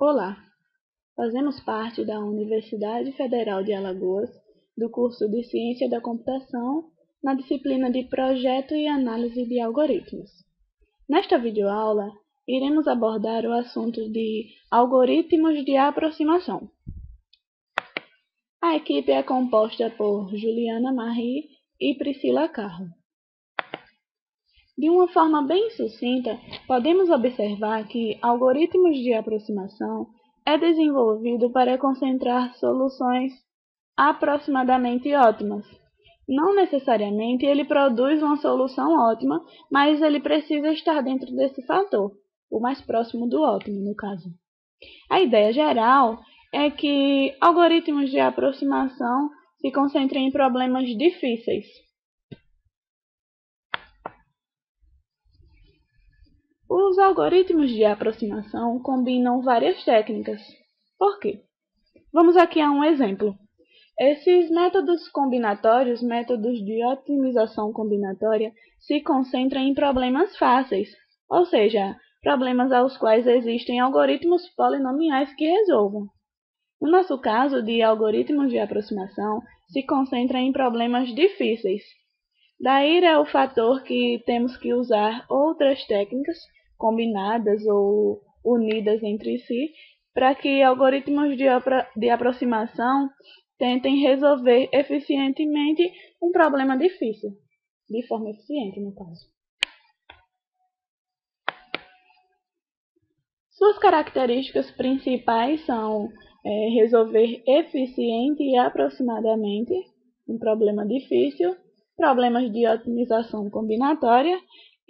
Olá, fazemos parte da Universidade Federal de Alagoas, do curso de Ciência da Computação, na disciplina de Projeto e Análise de Algoritmos. Nesta videoaula, iremos abordar o assunto de algoritmos de aproximação. A equipe é composta por Juliana Marie e Priscila Carlo. De uma forma bem sucinta, podemos observar que algoritmos de aproximação é desenvolvido para concentrar soluções aproximadamente ótimas. Não necessariamente ele produz uma solução ótima, mas ele precisa estar dentro desse fator, o mais próximo do ótimo, no caso. A ideia geral é que algoritmos de aproximação se concentrem em problemas difíceis. Os algoritmos de aproximação combinam várias técnicas. Por quê? Vamos aqui a um exemplo. Esses métodos combinatórios, métodos de otimização combinatória, se concentram em problemas fáceis, ou seja, problemas aos quais existem algoritmos polinomiais que resolvam. No nosso caso de algoritmos de aproximação, se concentra em problemas difíceis. Daí é o fator que temos que usar outras técnicas combinadas ou unidas entre si, para que algoritmos de aproximação tentem resolver eficientemente um problema difícil, de forma eficiente, no caso. Suas características principais são resolver eficiente e aproximadamente um problema difícil, problemas de otimização combinatória.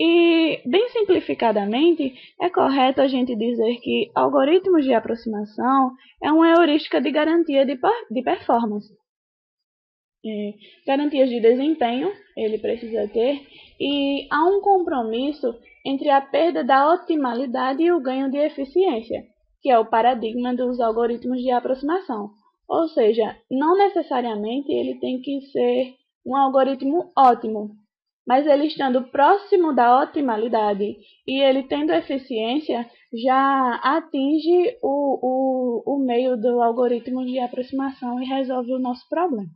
E, bem simplificadamente, é correto a gente dizer que algoritmos de aproximação é uma heurística de garantia de performance. Garantias de desempenho ele precisa ter, e há um compromisso entre a perda da otimalidade e o ganho de eficiência, que é o paradigma dos algoritmos de aproximação. Ou seja, não necessariamente ele tem que ser um algoritmo ótimo, mas ele estando próximo da otimalidade e ele tendo eficiência, já atinge o meio do algoritmo de aproximação e resolve o nosso problema.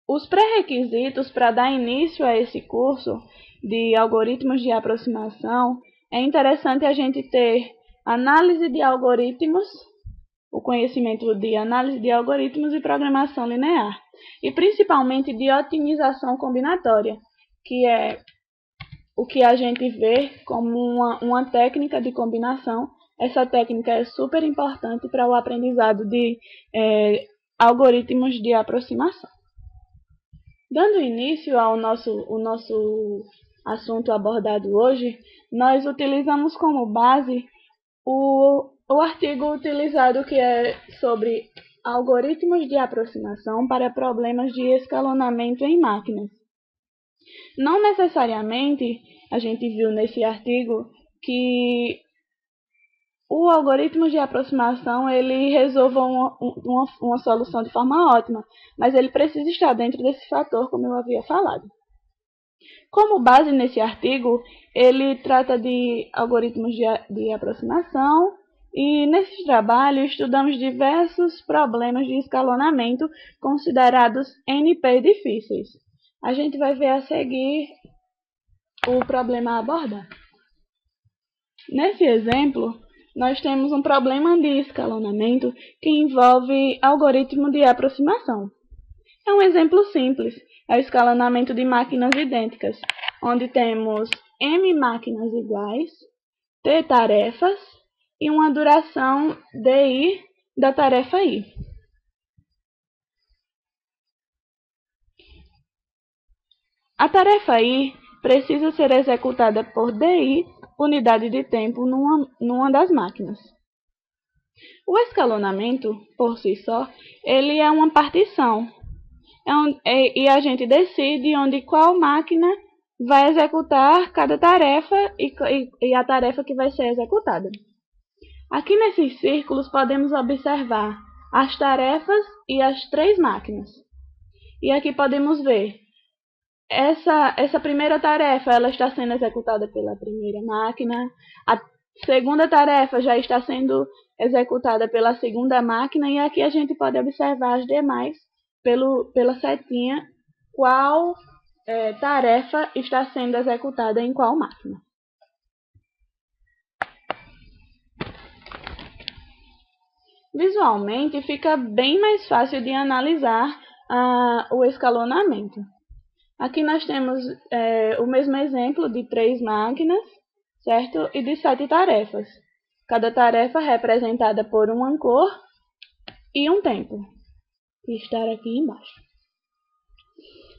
Os pré-requisitos para dar início a esse curso de algoritmos de aproximação, é interessante a gente ter análise de algoritmos, o conhecimento de análise de algoritmos e programação linear, e principalmente de otimização combinatória, que é o que a gente vê como uma técnica de combinação. Essa técnica é super importante para o aprendizado de algoritmos de aproximação. Dando início ao nosso assunto abordado hoje, nós utilizamos como base o artigo utilizado, que é sobre algoritmos de aproximação para problemas de escalonamento em máquinas. Não necessariamente a gente viu nesse artigo que o algoritmo de aproximação ele resolva uma solução de forma ótima, mas ele precisa estar dentro desse fator, como eu havia falado. Como base nesse artigo, ele trata de algoritmos de aproximação, e nesse trabalho estudamos diversos problemas de escalonamento considerados NP difíceis. A gente vai ver a seguir o problema a abordar. Nesse exemplo, nós temos um problema de escalonamento que envolve algoritmo de aproximação. É um exemplo simples, é o escalonamento de máquinas idênticas, onde temos M máquinas iguais, T tarefas e uma duração DI da tarefa I. A tarefa I precisa ser executada por DI, unidade de tempo, numa das máquinas. O escalonamento, por si só, ele é uma partição, e a gente decide qual máquina vai executar cada tarefa e a tarefa que vai ser executada. Aqui nesses círculos podemos observar as tarefas e as três máquinas. E aqui podemos ver essa primeira tarefa ela está sendo executada pela primeira máquina, a segunda tarefa já está sendo executada pela segunda máquina, e aqui a gente pode observar as demais pela setinha qual tarefa está sendo executada em qual máquina. Visualmente fica bem mais fácil de analisar o escalonamento. Aqui nós temos o mesmo exemplo de 3 máquinas, certo? E de 7 tarefas. Cada tarefa representada por uma cor e um tempo, que está aqui embaixo.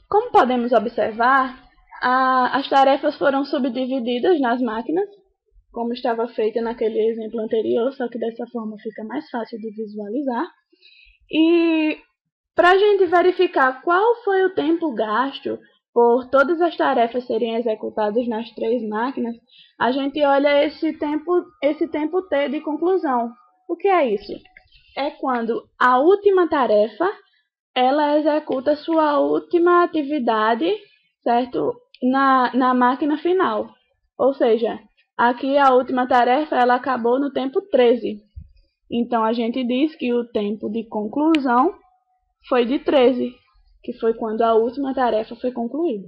Como podemos observar, as tarefas foram subdivididas nas máquinas, como estava feita naquele exemplo anterior, só que dessa forma fica mais fácil de visualizar. E para a gente verificar qual foi o tempo gasto por todas as tarefas serem executadas nas 3 máquinas, a gente olha esse tempo T de conclusão. O que é isso? É quando a última tarefa ela executa sua última atividade, certo? Na máquina final. Ou seja, aqui a última tarefa ela acabou no tempo 13. Então a gente diz que o tempo de conclusão foi de 13, que foi quando a última tarefa foi concluída.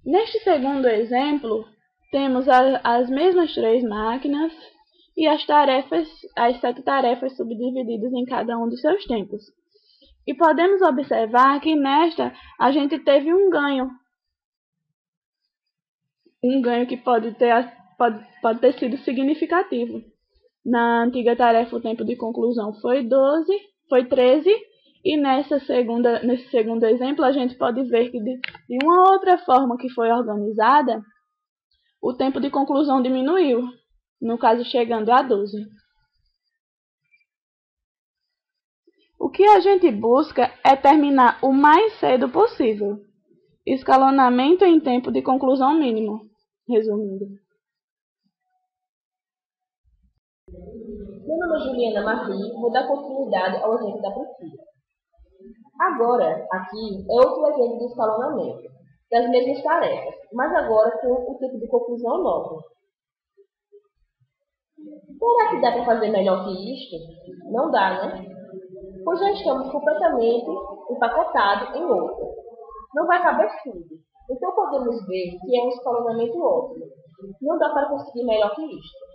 Neste segundo exemplo, temos as mesmas 3 máquinas e as 7 tarefas subdivididas em cada um dos seus tempos. E podemos observar que nesta a gente teve um ganho. Um ganho que pode ter sido significativo. Na antiga tarefa o tempo de conclusão foi 13, e nesse segundo exemplo a gente pode ver que de uma outra forma que foi organizada, o tempo de conclusão diminuiu, no caso chegando a 12. O que a gente busca é terminar o mais cedo possível. Escalonamento em tempo de conclusão mínimo, resumindo. Meu nome é Juliana Marri, vou dar continuidade ao exemplo da Priscila. Agora, aqui, é outro exemplo de escalonamento, das mesmas tarefas, mas agora com o tipo de conclusão novo. Será que dá para fazer melhor que isto? Não dá, né? Pois já estamos completamente empacotados em outro. Não vai caber tudo. Então podemos ver que é um escalonamento ótimo. Não dá para conseguir melhor que isto.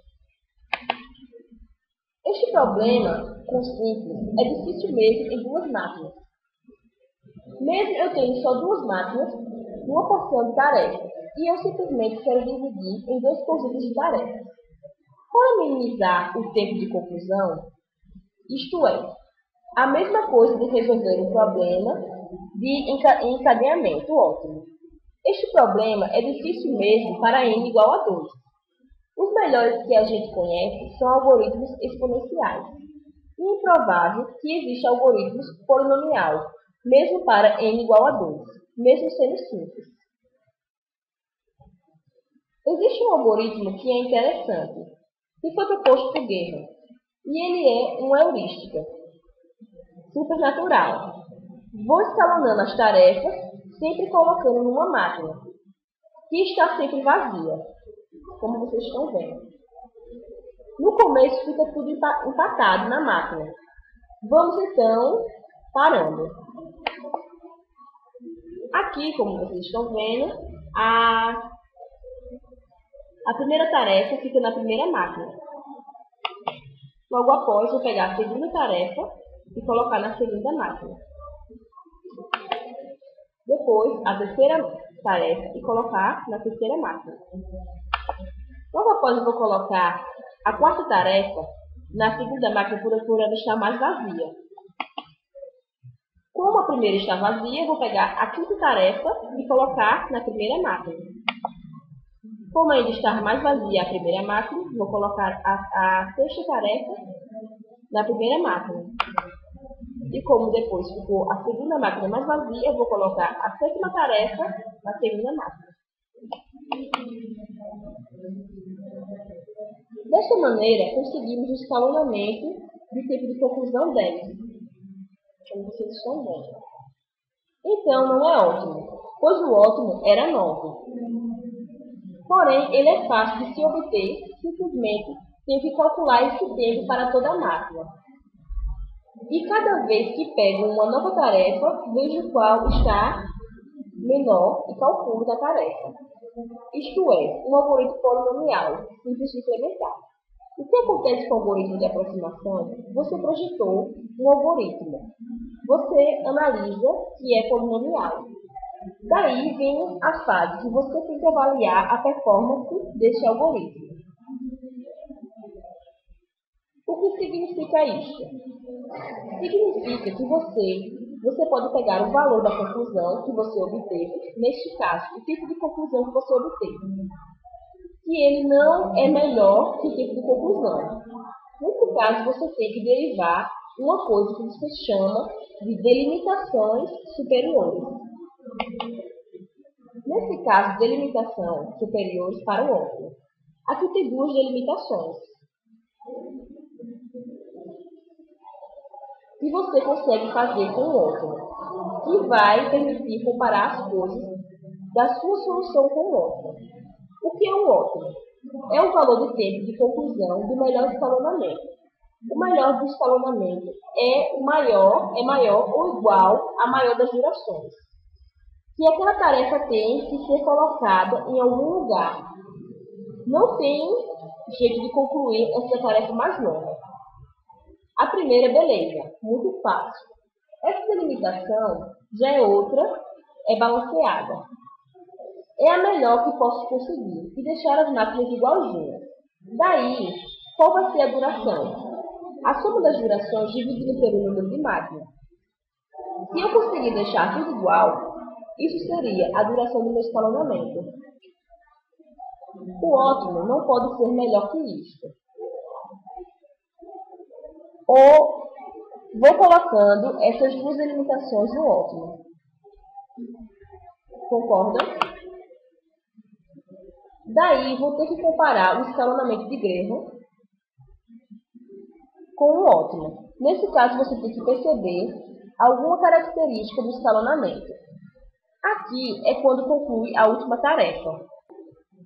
Este problema, com simples, é difícil mesmo em 2 máquinas. Mesmo eu tendo só 2 máquinas, uma porção de tarefas, e eu simplesmente quero dividir em 2 conjuntos de tarefas. Para minimizar o tempo de conclusão, isto é, a mesma coisa de resolver um problema de encadeamento ótimo. Este problema é difícil mesmo para n igual a 2. Os melhores que a gente conhece são algoritmos exponenciais. E é improvável que exista algoritmos polinomial, mesmo para n igual a 2, mesmo sendo simples. Existe um algoritmo que é interessante, que foi proposto por Guerra, e ele é uma heurística supernatural. Vou escalonando as tarefas, sempre colocando numa máquina, que está sempre vazia, como vocês estão vendo. No começo fica tudo empatado na máquina. Vamos então parando. Aqui, como vocês estão vendo, a primeira tarefa fica na primeira máquina. Logo após, vou pegar a segunda tarefa e colocar na segunda máquina. Depois, a terceira tarefa e colocar na terceira máquina. Logo após, eu vou colocar a quarta tarefa na segunda máquina por ela estar mais vazia. Como a primeira está vazia, eu vou pegar a quinta tarefa e colocar na primeira máquina. Como ainda está mais vazia a primeira máquina, vou colocar a sexta tarefa na primeira máquina. E como depois ficou a segunda máquina mais vazia, eu vou colocar a sétima tarefa na segunda máquina. Desta maneira, conseguimos o escalonamento de tempo de conclusão 10, como vocês estão vendo. Então não é ótimo, pois o ótimo era 9. Porém, ele é fácil de se obter, simplesmente tenho que calcular esse tempo para toda a máquina. E cada vez que pego uma nova tarefa, vejo qual está menor e calculo da tarefa. Isto é, um algoritmo polinomial, simples de implementar. O que acontece com o algoritmo de aproximação? Você projetou um algoritmo. Você analisa que é polinomial. Daí vem a fase que você tem que avaliar a performance deste algoritmo. O que significa isso? Significa que você pode pegar o valor da conclusão que você obteve, neste caso, o tipo de conclusão que você obteve, que ele não é melhor que o tipo de conclusão. Nesse caso, você tem que derivar uma coisa que você chama de delimitações superiores. Nesse caso, delimitação superiores para o ótimo. Aqui tem duas delimitações. Que você consegue fazer com o ótimo, que vai permitir comparar as coisas da sua solução com o ótimo. O que é o ótimo? É o valor de tempo de conclusão do melhor escalonamento. O melhor do escalonamento é maior ou igual a maior das durações. Que aquela tarefa tem que ser colocada em algum lugar. Não tem jeito de concluir essa tarefa mais longa. A primeira, beleza, muito fácil. Essa delimitação já é outra, é balanceada. É a melhor que posso conseguir e deixar as máquinas igualzinhas. Daí, qual vai ser a duração? A soma das durações dividida pelo número de máquinas. Se eu conseguir deixar tudo igual, isso seria a duração do meu escalonamento. O ótimo não pode ser melhor que isto. Ou vou colocando essas duas delimitações no ótimo. Concordam? Daí vou ter que comparar o escalonamento de Graham com o ótimo. Nesse caso, você tem que perceber alguma característica do escalonamento. Aqui é quando conclui a última tarefa.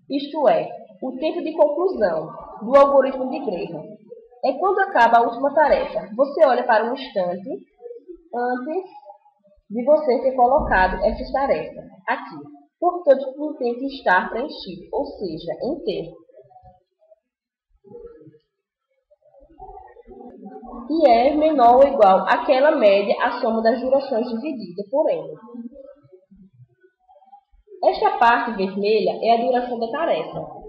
Isto é, o tempo de conclusão do algoritmo de Graham. É quando acaba a última tarefa. Você olha para um instante antes de você ter colocado essa tarefa aqui. Portanto, tudo tem que estar preenchido, ou seja, em tempo. E é menor ou igual àquela média, a soma das durações dividida por N. Esta parte vermelha é a duração da tarefa.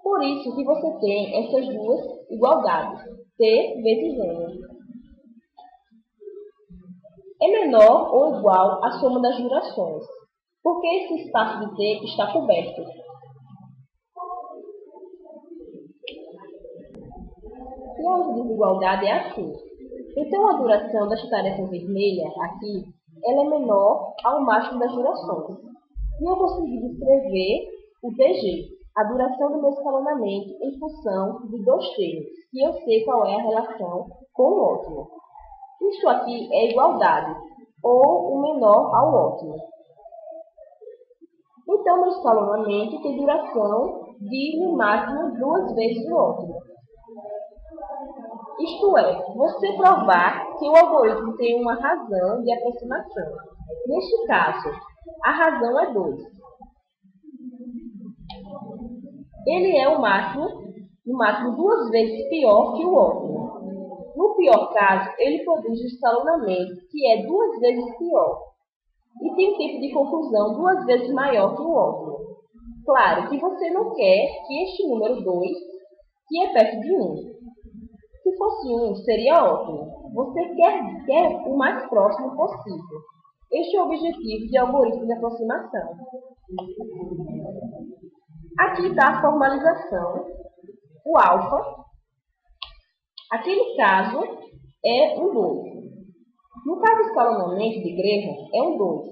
Por isso que você tem essas duas igualdades, T vezes N. É menor ou igual à soma das durações, porque esse espaço de T está coberto. E a desigualdade é assim. Então, a duração desta tarefa vermelha aqui, ela é menor ao máximo das durações. E eu consegui descrever o DG, a duração do meu escalonamento em função de dois termos, que eu sei qual é a relação com o ótimo. Isto aqui é igualdade, ou o menor ao ótimo. Então, meu escalonamento tem duração de, no máximo, 2 vezes o ótimo. Isto é, você provar que o algoritmo tem uma razão de aproximação. Neste caso, a razão é 2. Ele é no máximo 2 vezes pior que o ótimo. No pior caso, ele produz um escalonamento que é 2 vezes pior. E tem um tempo de conclusão 2 vezes maior que o ótimo. Claro que você não quer que este número 2, que é perto de 1. Se fosse 1, seria ótimo. Você quer o mais próximo possível. Este é o objetivo de algoritmo de aproximação. Aqui está a formalização. O alfa, aquele caso, é um 2. No caso do escalonamento de Graham, é um 2.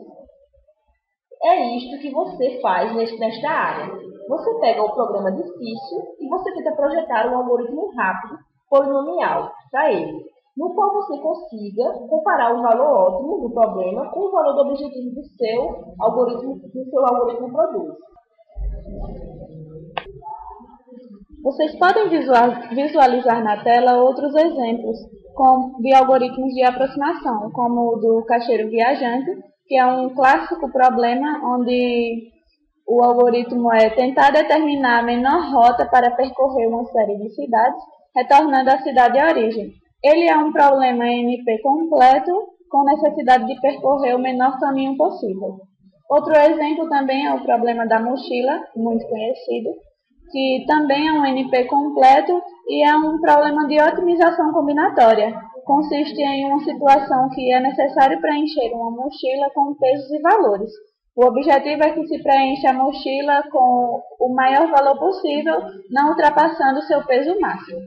É isto que você faz nesta área. Você pega o programa difícil e você tenta projetar um algoritmo rápido polinomial para ele. no qual você consiga comparar o valor ótimo do problema com o valor do objetivo do seu algoritmo produz. Vocês podem visualizar na tela outros exemplos de algoritmos de aproximação, como o do caixeiro viajante, que é um clássico problema onde o algoritmo é tentar determinar a menor rota para percorrer uma série de cidades, retornando à cidade de origem. Ele é um problema NP completo, com necessidade de percorrer o menor caminho possível. Outro exemplo também é o problema da mochila, muito conhecido, que também é um NP completo e é um problema de otimização combinatória. Consiste em uma situação que é necessário preencher uma mochila com pesos e valores. O objetivo é que se preencha a mochila com o maior valor possível, não ultrapassando seu peso máximo.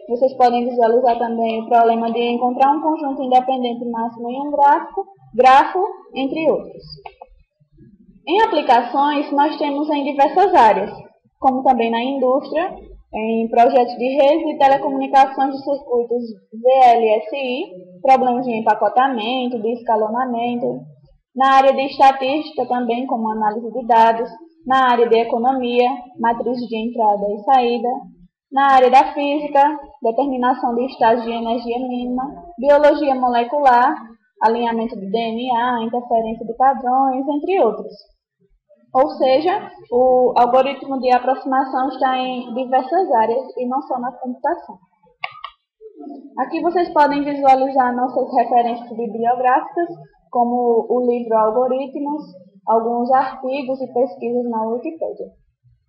Vocês podem visualizar também o problema de encontrar um conjunto independente máximo em um grafo, entre outros. Em aplicações, nós temos em diversas áreas, como também na indústria, em projetos de redes de telecomunicações de circuitos VLSI, problemas de empacotamento, de escalonamento, na área de estatística também, como análise de dados, na área de economia, matrizes de entrada e saída, na área da física, determinação de estados de energia mínima, biologia molecular, alinhamento de DNA, interferência de padrões, entre outros. Ou seja, o algoritmo de aproximação está em diversas áreas e não só na computação. Aqui vocês podem visualizar nossas referências bibliográficas, como o livro Algoritmos, alguns artigos e pesquisas na Wikipedia.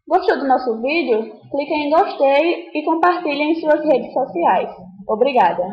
Gostou do nosso vídeo? Clique em gostei e compartilhe em suas redes sociais. Obrigada!